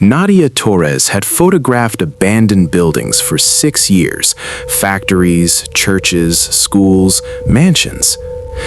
Nadia Torres had photographed abandoned buildings for 6 years, factories, churches, schools, mansions.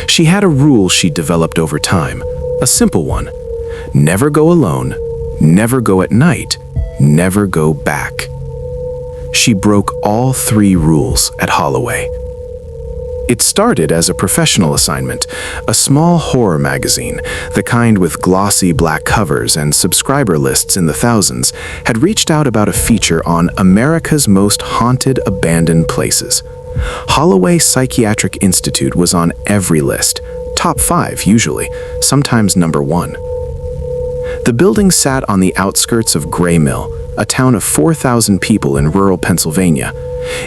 She had a rule she developed over time, a simple one. Never go alone, never go at night, never go back. She broke all 3 rules at Holloway. It started as a professional assignment. A small horror magazine, the kind with glossy black covers and subscriber lists in the thousands, had reached out about a feature on America's most haunted abandoned places. Holloway Psychiatric Institute was on every list, top 5 usually, sometimes number 1. The building sat on the outskirts of Gray Mill, a town of 4,000 people in rural Pennsylvania.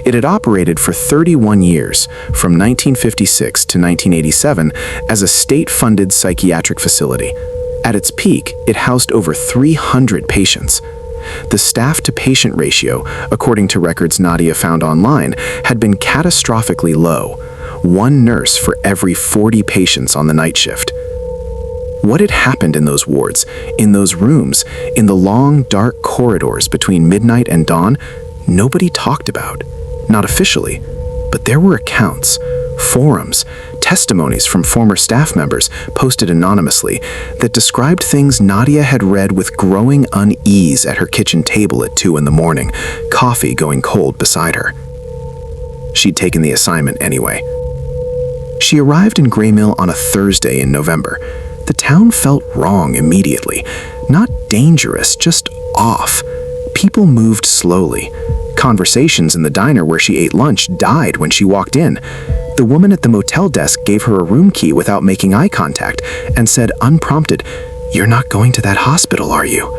It had operated for 31 years, from 1956 to 1987, as a state-funded psychiatric facility. At its peak, it housed over 300 patients. The staff-to-patient ratio, according to records Nadia found online, had been catastrophically low, 1 nurse for every 40 patients on the night shift. What had happened in those wards, in those rooms, in the long, dark corridors between midnight and dawn, nobody talked about. Not officially, but there were accounts, forums, testimonies from former staff members posted anonymously that described things Nadia had read with growing unease at her kitchen table at 2 in the morning, coffee going cold beside her. She'd taken the assignment anyway. She arrived in Gray Mill on a Thursday in November. The town felt wrong immediately. Not dangerous, just off. People moved slowly. Conversations in the diner where she ate lunch died when she walked in. The woman at the motel desk gave her a room key without making eye contact and said unprompted, "You're not going to that hospital, are you?"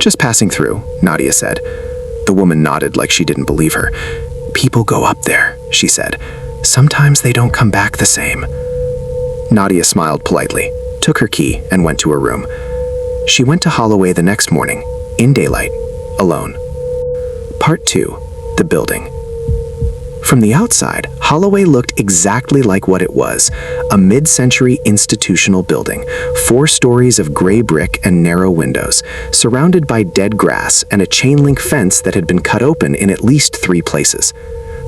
"Just passing through," Nadia said. The woman nodded like she didn't believe her. "People go up there," she said. "Sometimes they don't come back the same." Nadia smiled politely, took her key, and went to her room. She went to Holloway the next morning, in daylight, alone. Part 2. The building. From the outside, Holloway looked exactly like what it was, a mid-century institutional building, 4 stories of gray brick and narrow windows, surrounded by dead grass and a chain-link fence that had been cut open in at least 3 places.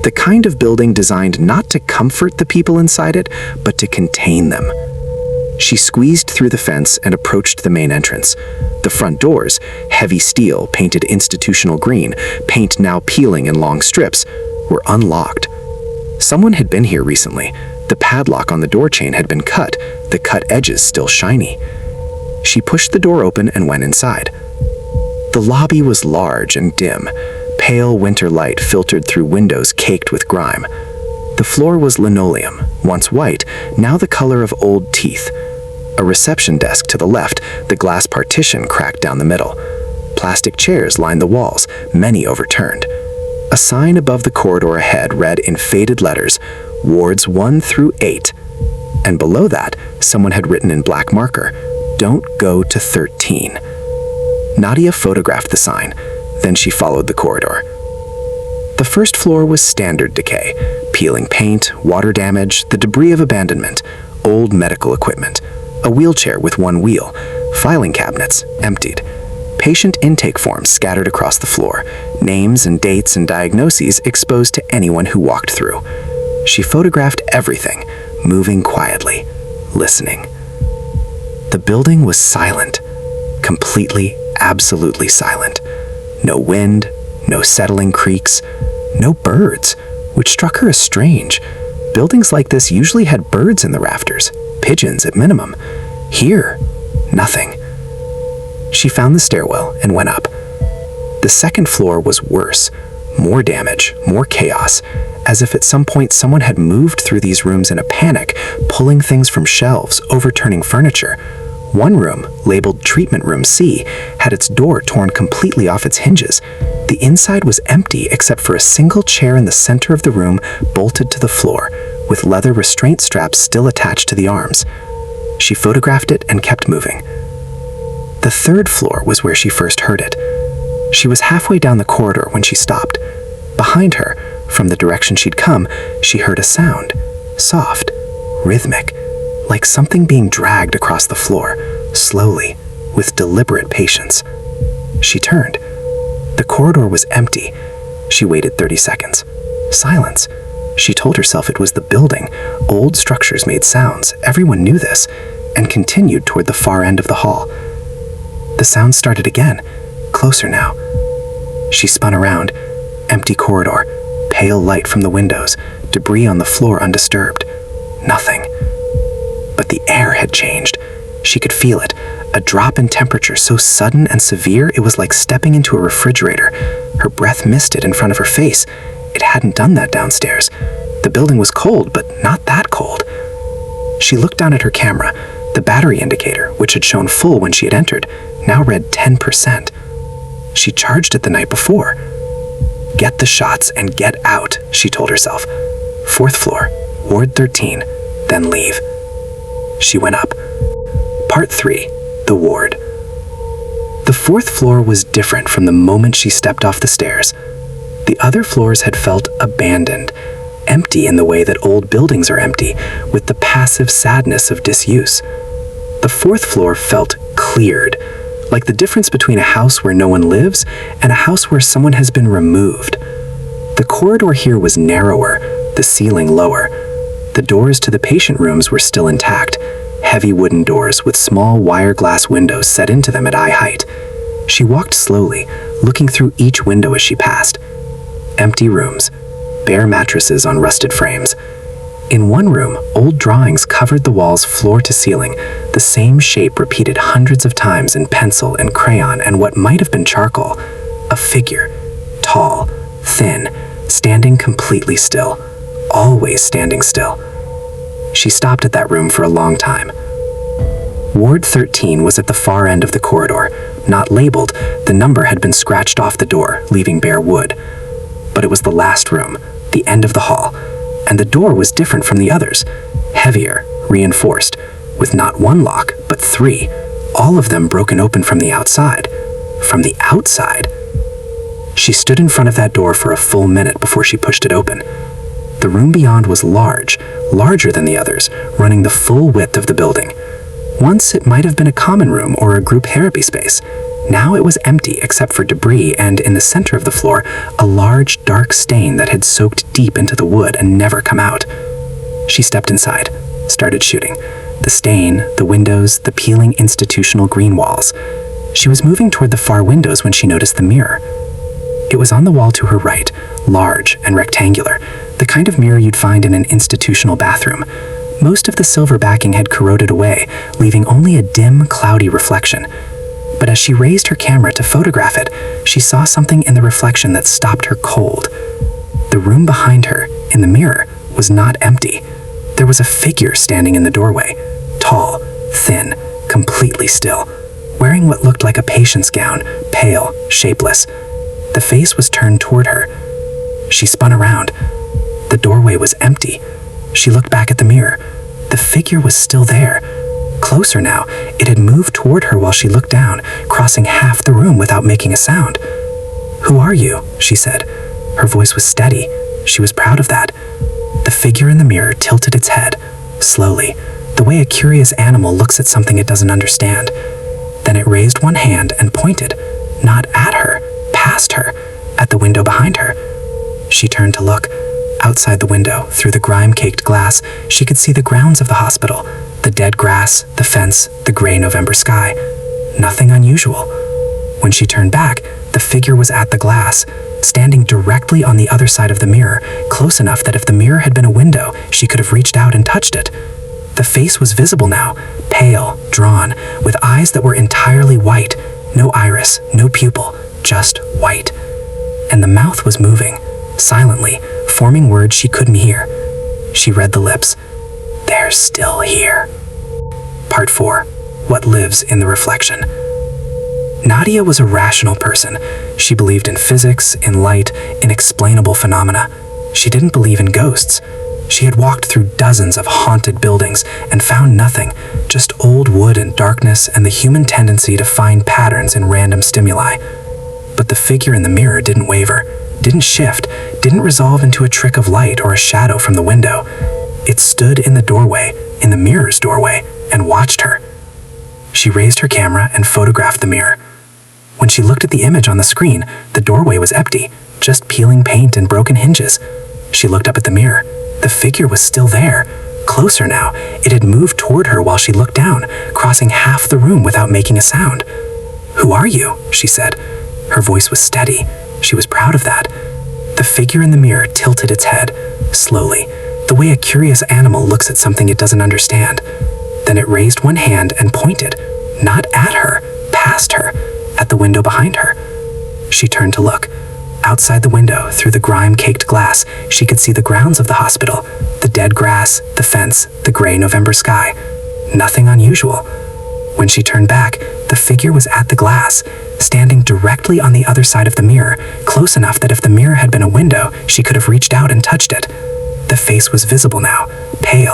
The kind of building designed not to comfort the people inside it, but to contain them. She squeezed through the fence and approached the main entrance. The front doors, heavy steel painted institutional green, paint now peeling in long strips, were unlocked. Someone had been here recently. The padlock on the door chain had been cut, the cut edges still shiny. She pushed the door open and went inside. The lobby was large and dim. Pale winter light filtered through windows caked with grime. The floor was linoleum, once white, now the color of old teeth. A reception desk to the left, the glass partition cracked down the middle. Plastic chairs lined the walls, many overturned. A sign above the corridor ahead read in faded letters, Wards 1 through 8. And below that, someone had written in black marker, Don't go to 13. Nadia photographed the sign, then she followed the corridor. The first floor was standard decay, peeling paint, water damage, the debris of abandonment, old medical equipment, a wheelchair with 1 wheel, filing cabinets emptied, patient intake forms scattered across the floor, names and dates and diagnoses exposed to anyone who walked through. She photographed everything, moving quietly, listening. The building was silent, completely, absolutely silent. No wind, no settling creaks, no birds, which struck her as strange. Buildings like this usually had birds in the rafters, pigeons at minimum. Here, nothing. She found the stairwell and went up. The second floor was worse, more damage, more chaos, as if at some point someone had moved through these rooms in a panic, pulling things from shelves, overturning furniture. One room, labeled Treatment Room C, had its door torn completely off its hinges. The inside was empty except for a single chair in the center of the room bolted to the floor, with leather restraint straps still attached to the arms. She photographed it and kept moving. The third floor was where she first heard it. She was halfway down the corridor when she stopped. Behind her, from the direction she'd come, she heard a sound, soft, rhythmic, like something being dragged across the floor, slowly, with deliberate patience. She turned. The corridor was empty. She waited 30 seconds. Silence. She told herself it was the building. Old structures made sounds. Everyone knew this, and continued toward the far end of the hall. The sound started again, closer now. She spun around. Empty corridor, pale light from the windows, debris on the floor undisturbed. Nothing. But the air had changed. She could feel it, a drop in temperature so sudden and severe it was like stepping into a refrigerator. Her breath misted in front of her face. It hadn't done that downstairs. The building was cold, but not that cold. She looked down at her camera. The battery indicator, which had shown full when she had entered, now read 10%. She charged it the night before. Get the shots and get out, she told herself. 4th floor, Ward 13, then leave. She went up. Part 3. The ward. The 4th floor was different from the moment she stepped off the stairs. The other floors had felt abandoned, empty in the way that old buildings are empty, with the passive sadness of disuse. The 4th floor felt cleared, like the difference between a house where no one lives and a house where someone has been removed. The corridor here was narrower, the ceiling lower. The doors to the patient rooms were still intact, heavy wooden doors with small wire glass windows set into them at eye height. She walked slowly, looking through each window as she passed. Empty rooms, bare mattresses on rusted frames. In one room, old drawings covered the walls floor to ceiling, the same shape repeated hundreds of times in pencil and crayon and what might have been charcoal. A figure, tall, thin, standing completely still, always standing still. She stopped at that room for a long time. Ward 13 was at the far end of the corridor. Not labeled, the number had been scratched off the door, leaving bare wood. But it was the last room, the end of the hall, and the door was different from the others, heavier, reinforced, with not one lock, but 3, all of them broken open from the outside. From the outside? She stood in front of that door for a full minute before she pushed it open. The room beyond was large, larger than the others, running the full width of the building. Once it might have been a common room or a group therapy space. Now it was empty except for debris and, in the center of the floor, a large, dark stain that had soaked deep into the wood and never come out. She stepped inside, started shooting. The stain, the windows, the peeling institutional green walls. She was moving toward the far windows when she noticed the mirror. It was on the wall to her right, large and rectangular, the kind of mirror you'd find in an institutional bathroom. Most of the silver backing had corroded away, leaving only a dim, cloudy reflection. But as she raised her camera to photograph it, she saw something in the reflection that stopped her cold. The room behind her, in the mirror, was not empty. There was a figure standing in the doorway, tall, thin, completely still, wearing what looked like a patient's gown, pale, shapeless. The face was turned toward her. She spun around. The doorway was empty. She looked back at the mirror. The figure was still there. Closer now, it had moved toward her while she looked down, crossing half the room without making a sound. "Who are you?" she said. Her voice was steady. She was proud of that. The figure in the mirror tilted its head, slowly, the way a curious animal looks at something it doesn't understand. Then it raised one hand and pointed, not at her, past her, at the window behind her. She turned to look. Outside the window, through the grime-caked glass, she could see the grounds of the hospital, the dead grass, the fence, the gray November sky. Nothing unusual. When she turned back, the figure was at the glass, standing directly on the other side of the mirror, close enough that if the mirror had been a window, she could have reached out and touched it. The face was visible now, pale, drawn, with eyes that were entirely white, no iris, no pupil, just white. And the mouth was moving, silently, forming words she couldn't hear. She read the lips. "They're still here." Part 4. What lives in the reflection. Nadia was a rational person. She believed in physics, in light, in explainable phenomena. She didn't believe in ghosts. She had walked through dozens of haunted buildings and found nothing, just old wood and darkness and the human tendency to find patterns in random stimuli. But the figure in the mirror didn't waver, didn't shift, didn't resolve into a trick of light or a shadow from the window. It stood in the doorway, in the mirror's doorway, and watched her. She raised her camera and photographed the mirror. When she looked at the image on the screen, the doorway was empty, just peeling paint and broken hinges. She looked up at the mirror. The figure was still there. Closer now, it had moved toward her while she looked down, crossing half the room without making a sound. "Who are you?" she said. Her voice was steady. She was proud of that. The figure in the mirror tilted its head, slowly, the way a curious animal looks at something it doesn't understand. Then it raised one hand and pointed, not at her, past her, at the window behind her. She turned to look. Outside the window, through the grime-caked glass, she could see the grounds of the hospital, the dead grass, the fence, the gray November sky. Nothing unusual. When she turned back, the figure was at the glass, standing directly on the other side of the mirror, close enough that if the mirror had been a window, she could have reached out and touched it. The face was visible now, pale.